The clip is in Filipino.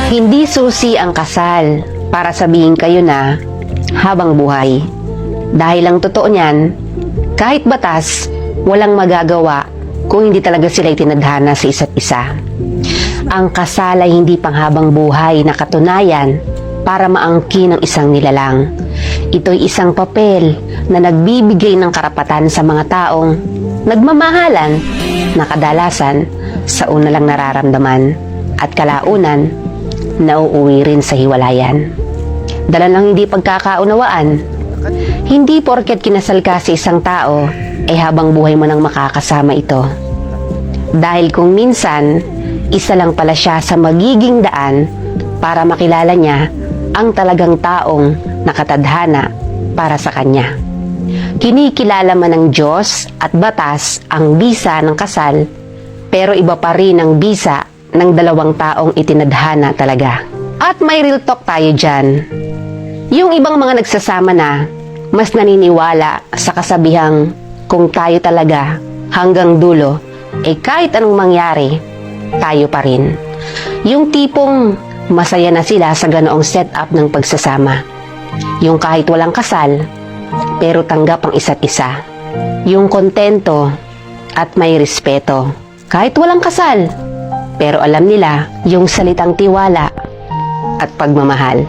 Hindi susi ang kasal para sabihin kayo na habang buhay. Dahil ang totoo niyan, kahit batas, walang magagawa kung hindi talaga sila itinadhana sa isa't isa. Ang kasal ay hindi panghabang buhay na katunayan para maangkin ang isang nilalang. Ito'y isang papel na nagbibigay ng karapatan sa mga taong nagmamahalan na kadalasan sa una lang nararamdaman at kalaunan nauuwi rin sa hiwalayan. Dala ng hindi pagkakaunawaan, hindi porket kinasal ka sa isang tao ay habang buhay mo nang makakasama ito. Dahil kung minsan, isa lang pala siya sa magiging daan para makilala niya ang talagang taong nakatadhana para sa kanya. Kinikilala man ng Diyos at batas ang bisa ng kasal, pero iba pa rin ang bisa ng dalawang taong itinadhana talaga. At may real talk tayo dyan. Yung ibang mga nagsasama na, mas naniniwala sa kasabihang kung tayo talaga hanggang dulo, kahit anong mangyari, tayo pa rin. Yung tipong masaya na sila sa ganoong setup ng pagsasama. Yung kahit walang kasal, pero tanggap ang isa't isa. Yung kontento at may respeto. Kahit walang kasal, pero alam nila yung salitang tiwala at pagmamahal.